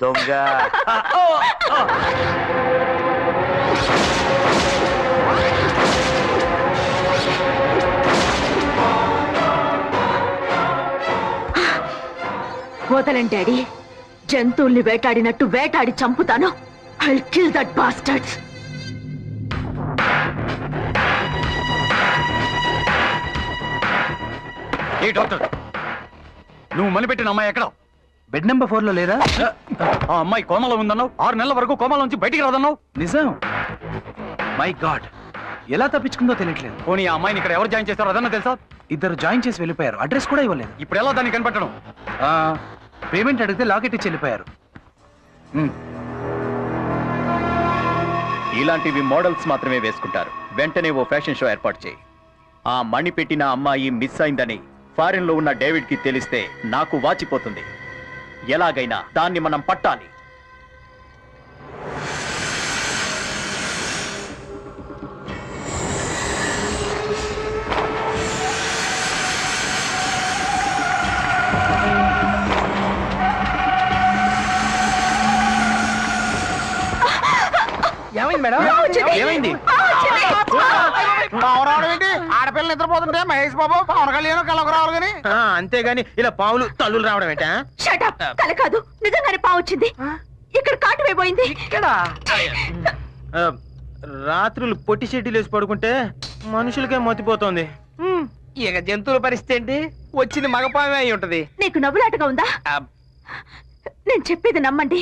దొంగ. వదలండి డాడీ, జంతువుల్ని వేటాడినట్టు వేటాడి చంపుతాను. I'll kill that bastards. A doctor, నువ్వు మనిపెట్టిన అమ్మాయి ఎక్కడ? బెడ్ నెంబర్ 4 లో లేదా? ఆ అమ్మాయి కోమలో ఉందన్నావు, 6 నెలల వరకు కోమలో నుంచి బయటికి రాదన్నావు. నిజం? మై గాడ్, ఎలా తప్పించుకుందో తెలియట్లేదు. పోనీ ఆ అమ్మాయిని ఇక్కడ ఎవరు జాయిన్ చేస్తారో అదన్నా తెలుసా? ఇద్దరు జాయిన్ చేసి వెళ్ళిపోయారు, అడ్రస్ కూడా ఇవ్వలేదు. ఇప్పుడు ఎలా దాన్ని కనిపెట్టడం? పేమెంట్ అడిగితే లాకెట్ ఇచ్చి వెళ్ళిపోయారు. ఇలాంటివి మోడల్స్ మాత్రమే వేసుకుంటారు. వెంటనే ఓ ఫ్యాషన్ షో ఏర్పాటు చేయి. ఆ మణి పెట్టిన అమ్మాయి మిస్ అయిందని ఫారిన్ లో ఉన్న డేవిడ్ కి తెలిస్తే నాకు వాచిపోతుంది. ఎలాగైనా దాన్ని మనం పట్టాలి. ఏమైంది మేడం? ఏమైంది? ఆడపిల్లలు నిద్రపోతుంటే మహేష్ బాబు పవన్ కళ్యాణ్ కళ్ళకు రావాలి కానీ అంతేగాని ఇలా పాములు తల్లులు రావడం ఏంటా? Shut up. కల కాదు, నిజంగానే పావు వచ్చింది. ఇక్కడ కాటు వేయబోయింది. ఇక్కడ రాత్రులు పొట్టి షెడ్యూల్ వేసి పడుకుంటే మనుషులకే మతిపోతోంది. ఇక జంతువుల పరిస్థితి ఏంటి? వచ్చింది మగపామే అయి ఉంటది. నీకు నవ్వులాటగా ఉందా? నేను చెప్పేది నమ్మండి.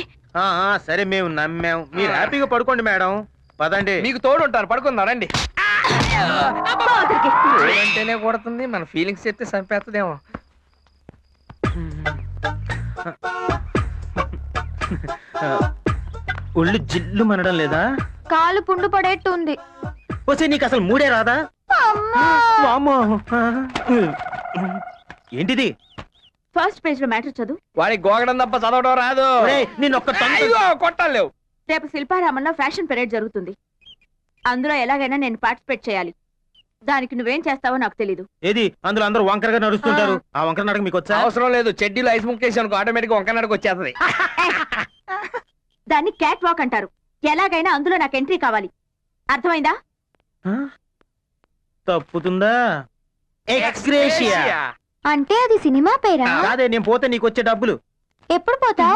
సరే, మేము నమ్మాం. మీరు హ్యాపీగా పడుకోండి మేడం. పదండి, మీకు తోడు ఉంటారు. పడుకుందాం రండి. అంటేనే కొడుతుంది, మన ఫీలింగ్స్ చెప్తే చంపేస్తుందేమో. ఒళ్ళు జిల్లు మనడం లేదా? కాలు పుండు పడేట్టు ఉంది. వచ్చే నీకు అసలు మూడే రాదా? వామ్మో. ఏంటిది? ఫస్ట్ పేజ్ లో మ్యాటర్ చదువు. వాడికి గోగడం తప్ప చదవడం రాదు. నేను కొట్టాలేవు. రేపు శిల్పారామంలో ఫ్యాషన్ పెరేడ్ జరుగుతుంది. అందులో ఎలాగైనా నేను పార్టిసిపేట్ చేయాలి. దానికి నువ్వేం చేస్తావో నాకు తెలీదు. ఏది? అందులో అందరూ వంకరగా నడుస్తుంటారు. ఆ వంకర నడక మీకు వచ్చా? అవసరం లేదు. చెడ్డీలో ఐస్ ముక్కేసి అనుకో, ఆటోమేటిక్ వంకర నడక వచ్చేస్తుంది. దాన్ని క్యాట్ వాక్ అంటారు. ఎలాగైనా అందులో నాకు ఎంట్రీ కావాలి. అర్థమైందా? తప్పుతుందా? ఎక్స్గ్రేషియా అంటే అది సినిమా పేరా? అదే, నేను పోతే నీకు వచ్చే డబ్బులు. ఎప్పుడు పోతా?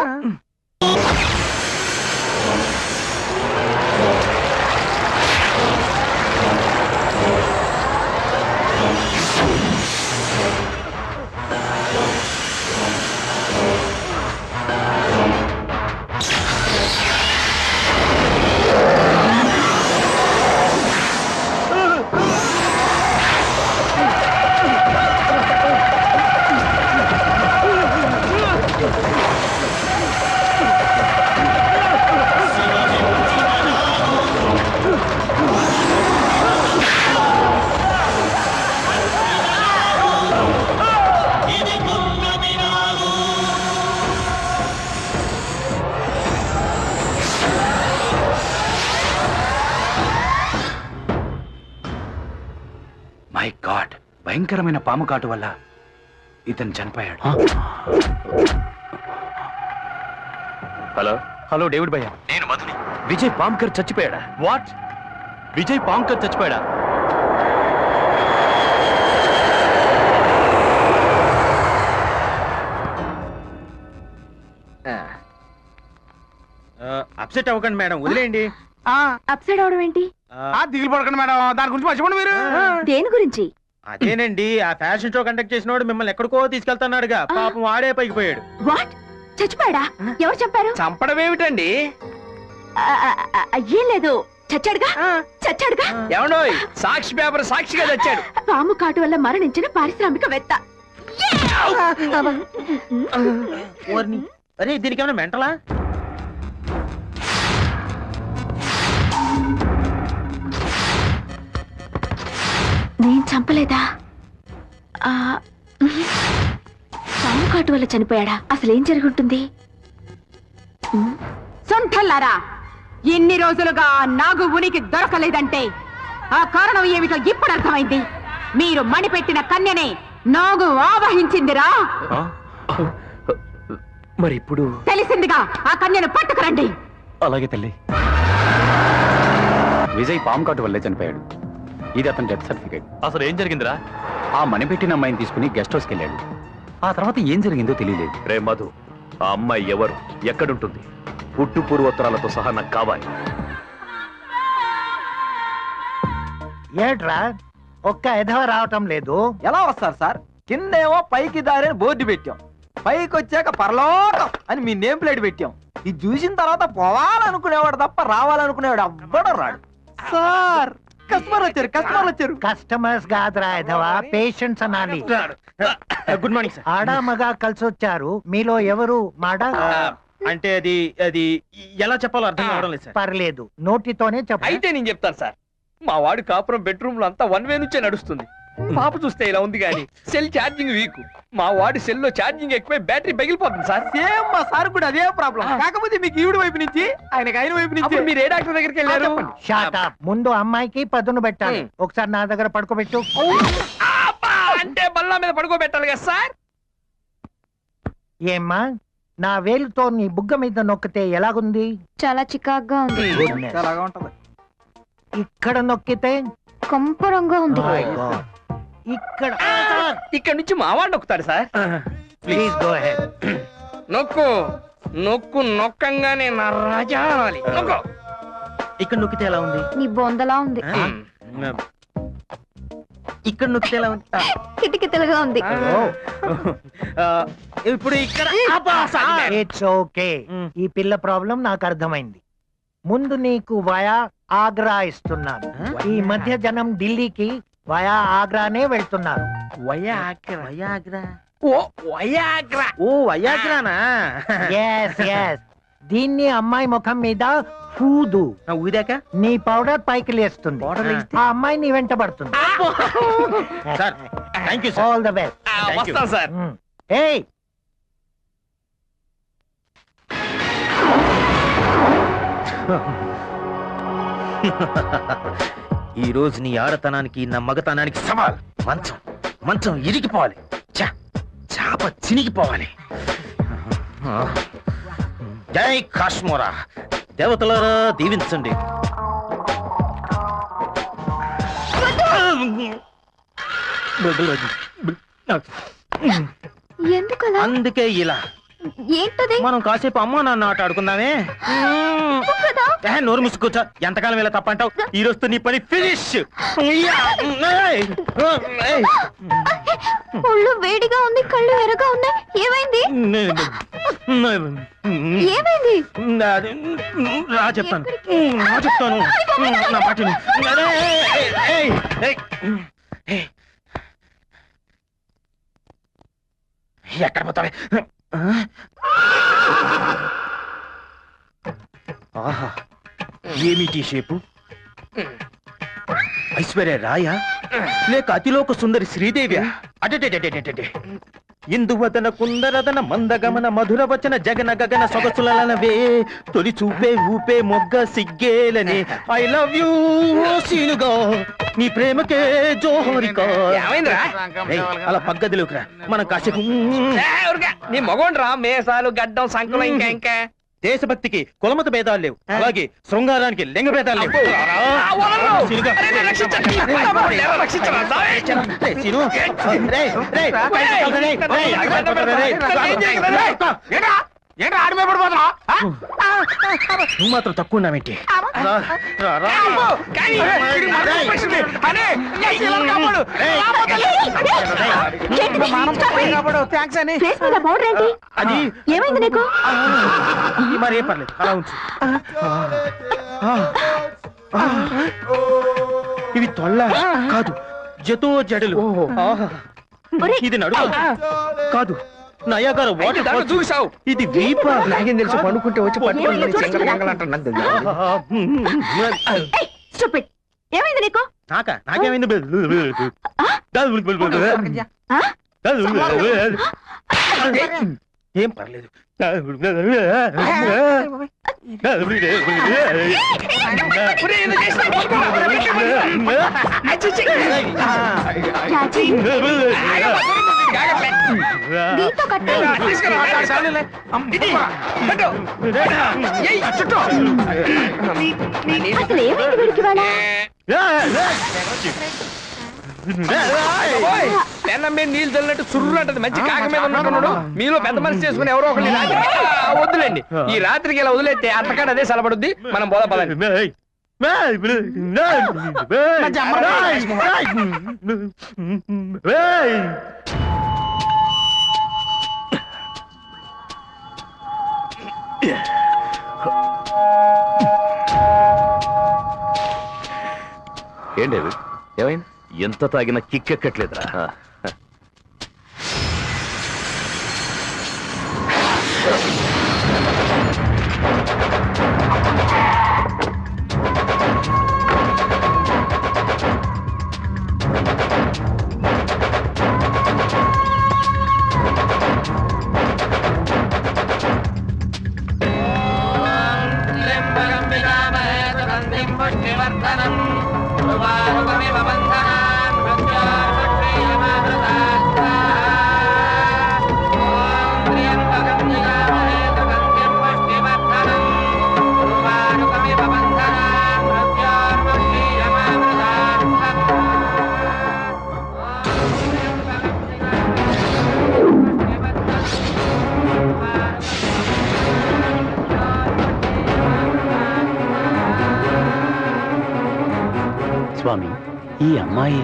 మై గాడ్, భయంకరమైన పాము కాటు వల్ల ఇతను చనిపోయాడు. హలో హలో, డేవిడ్ భయ్యా. నేను మధుని. విజయ్ పాంకర్ చచ్చిపోయాడా? వాట్? విజయ్ పాంకర్ చచ్చిపోయాడా? అప్సెట్ అవ్వకండి మేడం, వదిలేయండి. అప్సైడ్ అవడం ఏంటి? దిగులు పడకండి మేడం, దాని గురించి మర్చిపోండి మీరు. దేని గురించి? అదేనండి, ఆ ఫ్యాషన్ షో కండక్ట్ చేసినోడు మిమ్మల్ని ఎక్కడికో తీసుకెళ్తున్నాడుగా. పాపం వాడే పైకి పోయాడు. వాట్? చచ్చిపోయాడా? ఎవరు చెప్పారు? చంపడం ఏమిటండి? ఏం లేదు, చచ్చాడుగా. చచ్చాడుగా. ఏమండోయ్, సాక్షి పేపర్ సాక్షిగా చచ్చాడు. పాము కాటు వల్ల మరణించిన పారిశ్రామికవేత్త. అరే, దీనికి ఏమైనా మెంటలా? నేను చంపలేదా? పాము కాటు వల్ల చనిపోయాడా? అసలేం జరుగుంటుంది? సొంఠల్లారా, ఎన్ని రోజులుగా నాగు ఉనికి దొరకలేదంటే ఆ కారణం ఏమిటో ఇప్పుడు అర్థమైంది. మీరు మణిపెట్టిన కన్యనే నాగు ఆవహించిందిరా. మరి ఇప్పుడు తెలిసిందిగా ఆ కన్యను పట్టుకురండి. అలాగే తల్లి. విజయ్ పాము కాటు వల్లే చనిపోయాడు. ఇది అతని డెత్ సర్టిఫికేట్. అసలు ఏం జరిగిందిరా? ఆ మణిపెట్టిన అమ్మాయిని తీసుకుని గెస్ట్ హౌస్కి వెళ్ళాడు. ఆ తర్వాత ఏం జరిగిందో తెలియలేదు. రే మధు, ఆ అమ్మాయి ఎవరు, ఎక్కడుంటుంది? పుట్టు పూర్వోత్తరాలతో సహా నాకు కావాలి. ఏట్రా ఒక్క ఎధవ రావటం లేదు. ఎలా వస్తారు సార్? కిందేమో పైకి దారి అని బోర్డు పెట్టాం, పైకి వచ్చాక పరలోకం అని మీ నేమ్ ప్లేట్ పెట్టాం. ఇది చూసిన తర్వాత పోవాలనుకునేవాడు తప్ప రావాలనుకునేవాడు అవ్వడం రాడు. సార్ కస్టమర్లు వచ్చారు. కస్టమర్స్ కాదురా ఎధవ, పేషెంట్స్ అనాలి. Good morning sir. ఆడ మగ కలిసి వచ్చారు. మీలో ఎవరు మాడ? అంటే అది ఎలా చెప్పాలో అర్థం కావడం లేదు సార్. పర్లేదు, నోటితోనే చెప్పు. అయితే నేను చెప్తాను సార్. మా వాడు కాపురం బెడ్రూమ్ లో అంతా 1 వే నుంచే నడుస్తుంది. పాప చూస్తే ఇలా ఉంది కానీ సెల్ ఛార్జింగ్ వీక్. మా వాడి సెల్ లో ఛార్జింగ్ ఎక్కువై బ్యాటరీ పగిలిపోతుంది సార్. సేమ్ మా సార్ కూడా అదే ప్రాబ్లం. కాకపోతే మీకు ఈవిడ వైపు నుంచి ఆయనకి ఆయన వైపు నుంచి. మీరు ఏ డాక్టర్ దగ్గరికి వెళ్ళారు? Shut up. ముందు అమ్మాయికి పదును పెట్టాలి. ఒకసారి నా దగ్గర పడుకోబెట్టు. అంటే బల్లా మీద పడుకోబెట్టాలి కదా సార్. ఏమ్మా, నా వేలుతో నీ బుగ్గ మీద నొక్కితే ఎలాగుంది? చాలా చికాగ్గా ఉంది. అలాగా ఉంటది. ఇక్కడ నొక్కితే కంపరంగా ఉంది. My God. ఇక్కడ ఇక్కడ నుంచి మా వాడు నొక్కుతాడు సార్. Please go head. నొక్కు నొక్కు నొక్కంగానే నా రాజా అనాలి. నొక్కు. ఇక్కడ నొక్కితే ఎలా ఉంది? నీ బొందలా ఉంది. ఇక్కడ నొక్కితే ఎలా ఉంది? కిటికితలుగా ఉంది. ఇప్పుడు ఇక్కడ ఇట్స్ ఓకే. ఈ పిల్ల ప్రాబ్లం నాకు అర్థమైంది. ముందు నీకు వయా ఆగ్రా ఇస్తున్నాను. ఈ మధ్య జనం ఢిల్లీకి వయా ఆగ్రానే వెళ్తున్నారు. వయాగ్రానా? Yes yes. దీన్ని అమ్మాయి ముఖం మీద ఫూదు. ఊదాక నీ పౌడర్ పైకి లేస్తుంది. ఆ అమ్మాయి నీ వెంట పడుతుంది. Sir thank you sir. All the best. వస్తాను సార్. ఏయ్, ఈ రోజు నీ ఆడతనానికి నా మగతనానికి సవాల్. మంచం మంచం ఇరిగిపోవాలి. చాప చినిగిపోవాలి. జై కాశ్మోరా. దేవతలారా దీవించండి. ఎందుకలా? అందుకే ఇలా ఏంటది? మనం కాసేపు అమ్మా నాన్న ఆట ఆడుకుందామే. నోరు మూసుకోవచ్చా? ఎంతకాలం ఇలా తప్పంటావు? ఈ రోజుతో నీ పని ఫినిష్. ఒళ్ళు వేడిగా ఉంది, కళ్ళు ఎర్రగా ఉన్నాయి. ఏమైంది? ఏమైంది? రా చెప్తాను. నా చెప్తాను. నా పాటను ఎక్కడ పోతావే? ఆహా, ఏమిటి షేపు? ఐశ్వర్య రాయ లేక అతిలోక సుందరి శ్రీదేవి? అటే ఇందువదన కుందరదన మందగమన మధుర వచన జగన గగన సొగసులనవే తొలి చూపే ఊపే మొగ్గ సిగ్గేలని ఐ లవ్ యూ సీనుగా నీ ప్రేమకే జోహరికా. అలా పగ్గదిలోకి రా, మనం కాసేపు. నీ మగోండ్రా, మేసాలు గడ్డం సంకలం ఇంకా. దేశభక్తికి కులమత భేదాలు లేవు, అలాగే శృంగారానికి లింగ భేదాలు లేవు. నువ్వు మాత్రం తక్కువ ఉన్నావేంటి? అది ఏమైంది నీకు? మరేం పర్లేదు, అలా ఉంచు. ఇవి తొల్ల కాదు, జతో జడలు. ఇది నడుము కాదు, నయాగార వాటర్ చూసావు. ఇది వీప. నాకేం తెలుసు, పడుకుంటే వచ్చి ఏమైంది నీకు? నాకేమైంది? ఏం పర్లేదు, చాచీ, దీంతో కట్టేయ్. అసలు ఏమైంది వీడికి వాళ్ళ? పెన్న మీద నీళ్ళు చల్లినట్టు సుర్రు అంటది మంచి కాక మీద ఉన్నట్టున్నాడు. మీలో పెద్ద మనిషి చేసుకుని ఎవరో ఒకళ్ళు వద్దులేండి. ఈ రాత్రికి ఇలా వదిలేస్తే అత్తకాడ అదే సలపడుద్ది. మనం పోదా పదండి. ఏంటి ఏమైంది? ఎంత తాగినా కిక్కెక్కట్లేదురా. స్వామి, ఈ అమ్మాయి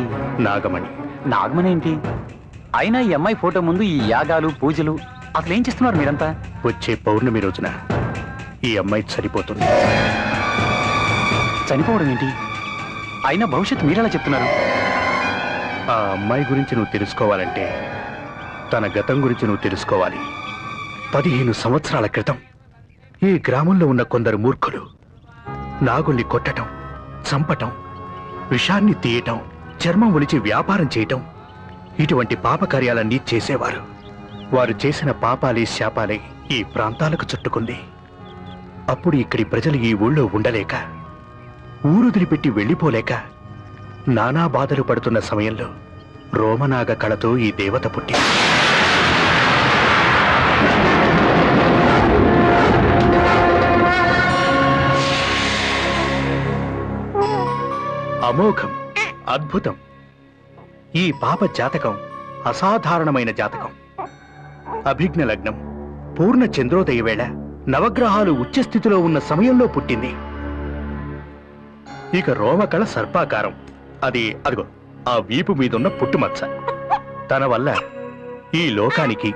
నాగమణి. నాగమని ఏంటి? అయినా ఈ అమ్మాయి ఫోటో ముందు ఈ యాగాలు పూజలు అసలు ఏం చేస్తున్నారు మీరంతా? వచ్చే పౌర్ణమి రోజున ఈ అమ్మాయి చనిపోతుంది. చనిపోవడం ఏంటి? అయినా భవిష్యత్తు మీరెలా చెప్తున్నారు? ఆ అమ్మాయి గురించి నువ్వు తెలుసుకోవాలంటే తన గతం గురించి నువ్వు తెలుసుకోవాలి. 15 సంవత్సరాల క్రితం ఈ గ్రామంలో ఉన్న కొందరు మూర్ఖులు నాగుల్ని కొట్టటం, చంపటం, విషాన్ని తీయటం, చర్మం ఒలిచి వ్యాపారం చేయటం, ఇటువంటి పాపకార్యాలన్నీ చేసేవారు. వారు చేసిన పాపాలే శాపాలే ఈ ప్రాంతాలకు చుట్టుకుంది. అప్పుడు ఇక్కడి ప్రజలు ఈ ఊళ్ళో ఉండలేక, ఊరుదిలిపెట్టి వెళ్ళిపోలేక నానా బాధలు పడుతున్న సమయంలో రోమనాగ కళతో ఈ దేవత పుట్టింది. అమోఘం, అద్భుతం. ఈ పాప జాతకం అసాధారణమైన జాతకం. అభిజ్ఞ లగ్నం, పూర్ణ చంద్రోదయ వేళ, నవగ్రహాలు ఉచ్చస్థితిలో ఉన్న సమయంలో పుట్టింది. ఇక రోమకళ సర్పాకారం. అది అదిగో ఆ వీపు మీదున్న పుట్టుమచ్చ. తన వల్ల ఈ లోకానికి,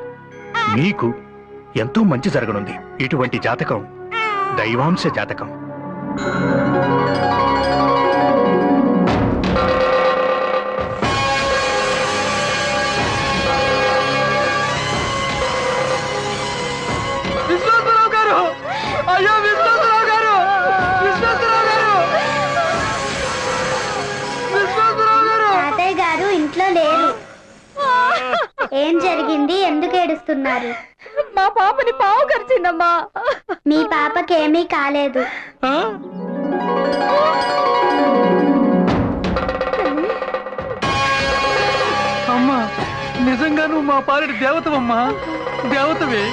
మీకు ఎంతో మంచి జరగనుంది. ఇటువంటి జాతకం దైవాంశ జాతకం. విశ్వేశ్వరరావు గారు! అయ్యో విశ్వేశ్వరరావు గారు! విశ్వేశ్వరరావు గారు! విశ్వేశ్వరరావు గారు! తాతయ్య గారు ఇంట్లో లేరు. ఏం జరిగింది? ఎందుకు ఏడుస్తున్నారు? మా పాపని పావు కరిచిందమ్మా. మీ పాపకేమీ కాలేదు. అమ్మా, నిజంగా నువ్వు మా పాలిటి దేవతవమ్మా, దేవతవే.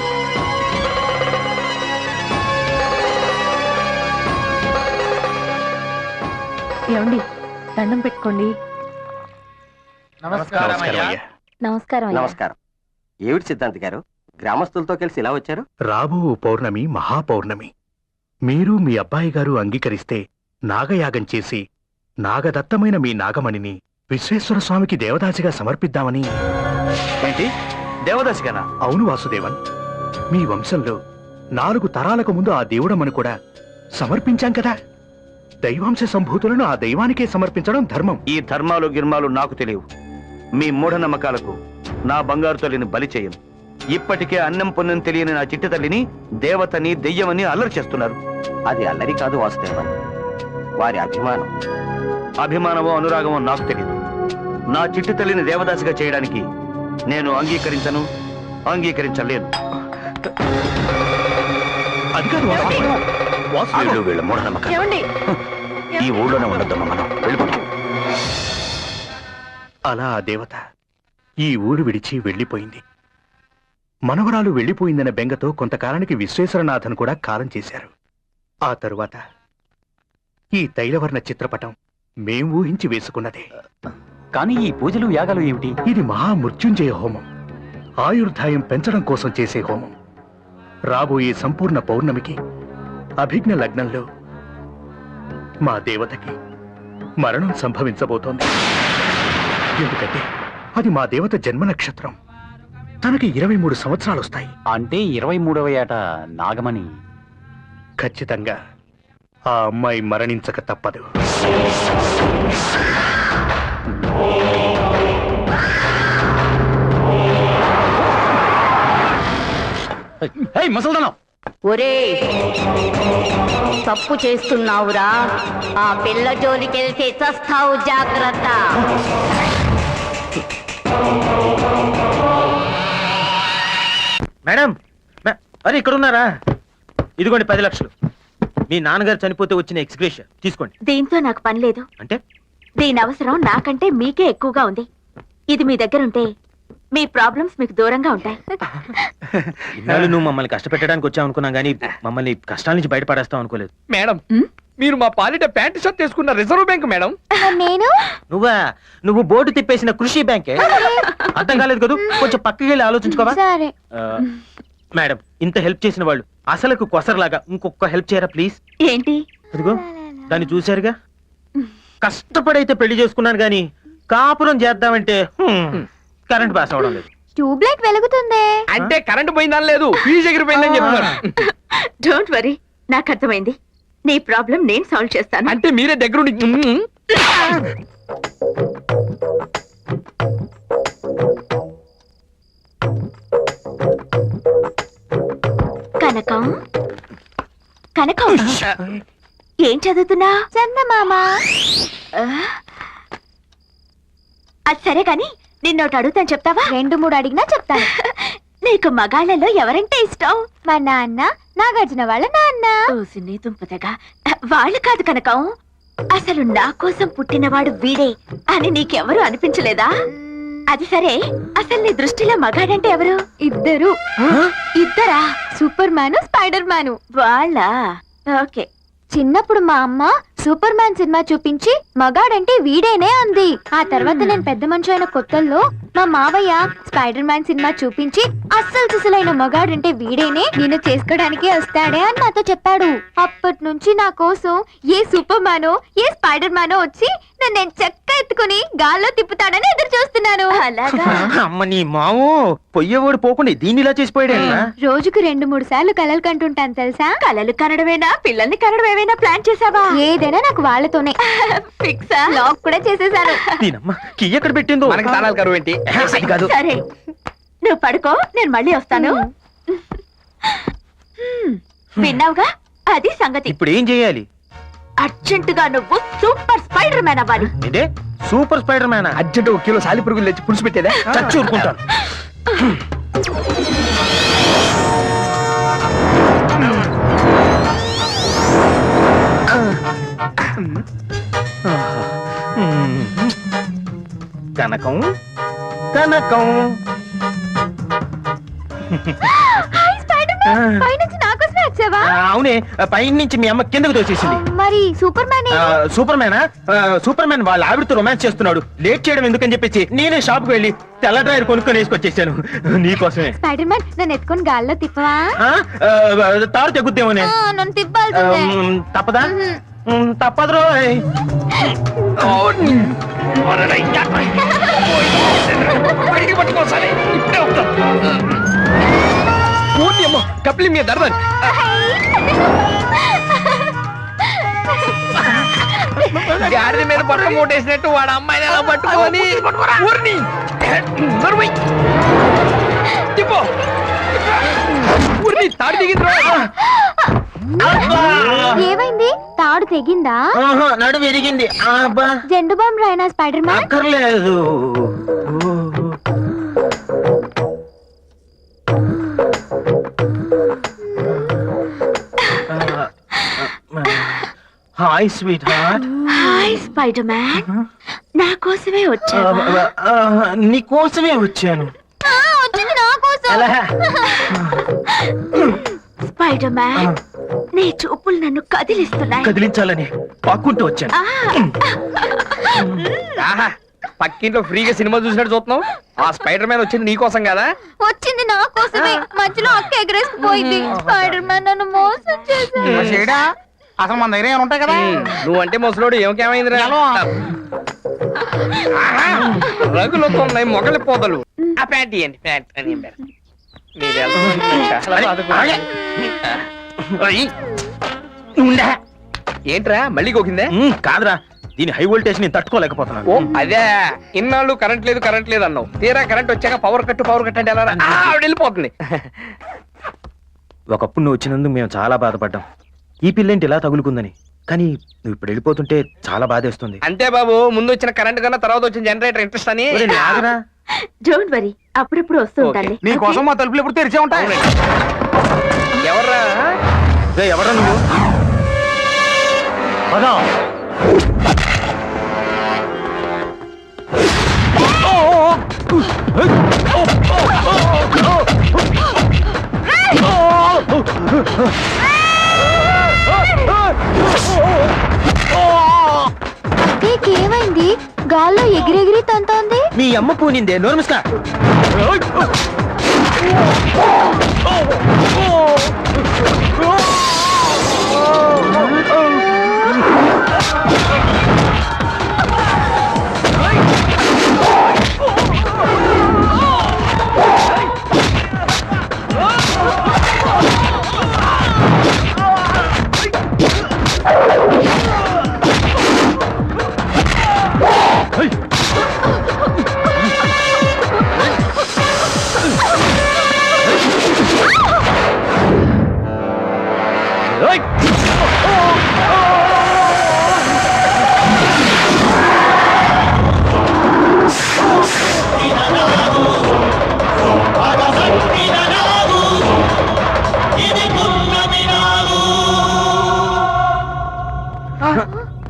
ఏమండి, దండం పెట్టుకోండి. నమస్కారం అయ్యా. నమస్కారం అయ్యా. నమస్కారం. ఏమిటి సిద్ధాంత్ గారు, గ్రామస్తులతో కలిసి ఇలా వచ్చారు? రాబో పౌర్ణమి మహాపౌర్ణమి. మీరు మీ అబ్బాయి గారు అంగీకరిస్తే నాగయాగం చేసి నాగదత్తమైన మీ నాగమణిని విశ్వేశ్వర స్వామికి దేవదాసిగా సమర్పిద్దామని. ఏంటి, దేవదాసిగానా? అవును వాసుదేవన్, మీ వంశంలో 4 తరాలకు ముందు ఆ దేవుడమని కూడా సమర్పించాం కదా. దైవాంశ సంభూతులను ఆ దైవానికే సమర్పించడం ధర్మం. ఈ ధర్మాలు గిర్మాలు నాకు తెలియవు. మీ మూఢనమ్మకాలకు నా బంగారు తల్లిని బలి చేయను. ఇప్పటికే అన్నం పొన్నం తెలియని నా చిట్టి తల్లిని దేవతని దెయ్యమని అల్లరి చేస్తున్నారు. అది అల్లరి కాదు వాసుదేవన్, వారి అభిమానం. అభిమానమో అనురాగమో నాకు తెలియదు. నా చిట్టి తల్లిని దేవదాసిగా చేయడానికి నేను అంగీకరించను, అంగీకరించలేను. వీళ్ళు వీళ్ళ మూఢనమ్మకాలు. ఏమండి ఈ ఊళ్ళోనే ఉండొద్దమ్మా, మనం వెళ్ళిపోతాం. అలా ఆ దేవత ఈ ఊరు విడిచి వెళ్ళిపోయింది. మనవరాలు వెళ్ళిపోయిందనే బెంగతో కొంతకాలానికి విశ్వేశ్వరనాథన్ కూడా కాలం చేశారు. ఆ తరువాత ఈ తైలవర్ణ చిత్రపటం మేం ఊహించి వేసుకున్నదే. కానీ ఈ పూజలు యాగాలు ఏమిటి? ఇది మహామృత్యుంజయ హోమం, ఆయుర్దాయం పెంచడం కోసం చేసే హోమం. రాబోయే సంపూర్ణ పౌర్ణమికి అభిజ్ఞ లగ్నంలో మా దేవతకి మరణం సంభవించబోతోంది. ఎందుకంటే అది మా దేవత జన్మ నక్షత్రం. తనకి 23 సంవత్సరాలు వస్తాయి. అంటే 23వ ఏట నాగమణి. ఖచ్చితంగా ఆ అమ్మాయి మరణించక తప్పదు. ముసల్దానం, ఒరే తప్పు చేస్తున్నావురా, ఆ పిల్ల జోలికెళ్తే చస్తావు, జాగ్రత్త. మేడం అరే ఇక్కడ ఉన్నారా? ఇదిగోండి 10 లక్షలు. మీ నాన్నగారు చనిపోతే వచ్చిన ఎక్స్గ్రేషియా తీసుకోండి. దీంతో నాకు పని లేదు. అంటే దీని అవసరం నాకంటే మీకే ఎక్కువగా ఉంది. ఇది మీ దగ్గర ఉంటే మీ ప్రాబ్లమ్స్ మీకు దూరంగా ఉంటాయి. ఇన్నాళ్ళు నువ్వు మమ్మల్ని కష్టపెట్టడానికి వచ్చావు అనుకున్నా గానీ మమ్మల్ని కష్టాల నుంచి బయటపడేస్తావు అనుకోలేదు. మేడం, మీరు మా పాలిట ప్యాంటు షర్ట్ తీసుకున్న రిజర్వ్ బ్యాంక్ మేడం. నేను నువ్వు బోర్డు తిప్పేసిన కృషి బ్యాంకే. అర్థం కాలేదు కదా, కొంచెం పక్కకి వెళ్ళి ఆలోచించుకోవా. సరే. మేడం, ఇంత హెల్ప్ చేసిన వాళ్ళు అసలుకు కొసరలాగా ఇంకొక హెల్ప్ చేయరా ప్లీజ్? ఏంటి? అదిగో దాన్ని చూశారుగా, కష్టపడైతే పెళ్లి చేసుకున్నాను గాని కాపురం చేద్దామంటే కరెంట్ పాస్ అవడం లేదు. ట్యూబ్ లైట్ వెలుగుతుంది అంటే కరెంట్ పోయిందని లేదు, ఫీజు ఎగిరిపోయిందని చెప్తున్నారు. డోంట్ వరీ, నాకు అర్థమైంది. నీ ప్రాబ్లం నేను సాల్వ్ చేస్తాను. అంటే మీరే దగ్గరుండి కనకం, కనకం ఏం చదువుతున్నా? చందమామ. అది సరే గాని నిన్నోటి అడుగుతాను, చెప్తావా? 2-3 అడిగినా చెప్తాను. నీకు మగాళ్ళలో ఎవరంటే ఇష్టం? మా నాన్న, నాగార్జున వాళ్ళ నాన్న. ఓసిని దుంపదగా, వాళ్ళు కాదు కనకం. అసలు నా కోసం పుట్టినవాడు వీడే అని నీకెవరు అనిపించలేదా? అది సరే, అసలు నీ దృష్టిలో మగాడంటే ఎవరు? ఇద్దరు. ఇద్దరా? Super man, spider man. వాళ్ళ ఓకే. చిన్నప్పుడు మా అమ్మ సూపర్ మ్యాన్ సినిమా చూపించి మగాడంటే వీడేనే అంది. ఆ తర్వాత నేను పెద్ద మనిషి అయిన కొత్తల్లో మా మావయ్య స్పైడర్ మ్యాన్ సినిమా చూపించి అస్సలు సిసలైన మగాడంటే వీడేనే, నేను చేసుకోవడానికి వస్తాడే అని నాతో చెప్పాడు. అప్పటి నుంచి నా కోసం ఏ సూపర్ మ్యానో ఏ స్పైడర్ మ్యానో వచ్చి నేను చెక్క ఎత్తుకుని గాల్లో తిప్పుతాడని ఎదురు చూస్తున్నాను. అలాగా? అమ్మ నీ మావు పొయ్యేవాడు పోకుండా దీన్ని ఇలా చేసిపోయాడు. రోజుకు 2-3 సార్లు కలలు కంటుంటాను తెలుసా? కలలు కనడమేనా, పిల్లల్ని కనడం ఏమైనా ప్లాన్ చేసావా? ఏదైనా నాకు వాళ్ళతోనే ఫిక్సా. లాక్ కూడా చేసేసాను. దీనమ్మ కీ ఎక్కడ పెట్టిందో. మనకి తాళాలు కరువు ఏంటి? అది కాదు. సరే నువ్వు పడుకో, నేను మళ్ళీ వస్తాను. విన్నావుగా, అది సంగతి. ఇప్పుడు ఏం చేయాలి? అర్జెంటుగా నువ్వు సూపర్ స్పైడర్ మ్యాన్ అవ్వాలి. ఇదే super spider man. Urgent 1 kilo సాలి పురుగులు తెచ్చి పులుసు పెట్టేదా? చచ్చి ఊరుకుంటాను. కనకం కనకం. హాయ్ స్పైడర్ మ్యాన్, పైనుంచి నా కోసమే వచ్చావా? అవునే, పై నుంచి మీ అమ్మ కిందకు తోసేసింది. మరి సూపర్ మ్యాన్ సూపర్ మ్యానా? సూపర్ మ్యాన్ వాళ్ళ ఆవిడతో రొమాన్స్ చేస్తున్నాడు. లేట్ చేయడం ఎందుకని చెప్పేసి నేనే షాప్ కు వెళ్ళి తెల్ల డ్రైవర్ కొనుక్కొని వేసుకొచ్చేసాను నీకోసమే. స్పైడర్ మ్యాన్ నన్ను ఎత్తుకొని గాల్లో తిప్పవా? తారు తెగుద్దేమోనే. నన్ను తిప్పాల్సిందే. తప్పదా? తప్పదు రోయ్. కప్లి మీద దర్దని గాడి మీద పట్ట మూటేసినట్టు వాడు అమ్మాయిని ఎలా పట్టుకొని ఊరిని తిప్పో ఊరిని తాడు దిగింది. ఏమైంది? తాడు తెగిందా? నడు విరిగింది. జెండు బాంబు రాయనా స్పైడర్ మ్యాన్? అక్కర్లేదు. Hi sweetheart. Hi Spider Man, నా కోసమే వచ్చావా? నీ కోసమే వచ్చాను. వచ్చింది నా కోసం. స్పైడర్ మ్యాన్, నీ చూపులు నన్ను కదిలిస్తున్నాయి. కదిలించాలని పాక్కుంటూ వచ్చాను. ఆహా, పక్కింట్లో ఫ్రీగా సినిమా చూసినట్టు చూస్తున్నావు. ఆ స్పైడర్ మ్యాన్ వచ్చింది నీ కోసం కదా? వచ్చింది నా కోసమే. మధ్యలో అక్క ఎగరేసిపోయింది. స్పైడర్ మ్యాన్ నన్ను మోసం చేశాడు. అసలు మన దగ్గర ఏమైనా ఉంటాయి కదా. నువ్వంటే ముసలోడు ఏమికేమైందిరా? రగులు ఉన్నాయి మొగలి పోదలు. ఆ ప్యాంట్ ఇవ్వండి, ప్యాంట్ అని ఏంట్రా మళ్ళీ గోకిందే? కాదురా, దీని హై వోల్టేజ్ నేను తట్టుకోలేకపోతున్నాను. ఓ అదే, ఇన్నాళ్ళు కరెంట్ లేదు అన్నావు. తీరా కరెంట్ వచ్చాక పవర్ కట్ అంటే ఎలా వెళ్ళిపోతుంది. ఒకప్పుడు నువ్వు వచ్చినందుకు మేము చాలా బాధపడ్డాం. ఈ పిల్లేంటి ఇలా తగులుకుందని. కానీ నువ్వు ఇప్పుడు వెళ్ళిపోతుంటే చాలా బాధేస్తుంది. అంతే బాబు, ముందు వచ్చిన కరెంట్ కన్నా తర్వాత వచ్చిన జనరేటర్ ఇంట్రెస్ట్ అని. డోంట్ వరీ, అప్పుడప్పుడు వస్తూ ఉంటాను. నీ కోసం మా తలుపులు ఎప్పుడు తెరిచే ఉంటాయి. ఎవర్రా? ఎవరా నువ్వు? నీకేమైంది? గాల్లో ఎగిరెగిరి తంతోంది. మీ అమ్మ పూనిందే నోర్మిస్కా.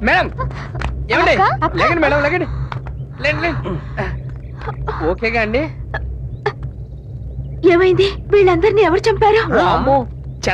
మేడం ఏమండి? లేకండి మేడం, లేకండి. ఓకేగా అండి? ఏమైంది? వీళ్ళందరినీ ఎవరు చంపారు? అమ్మో,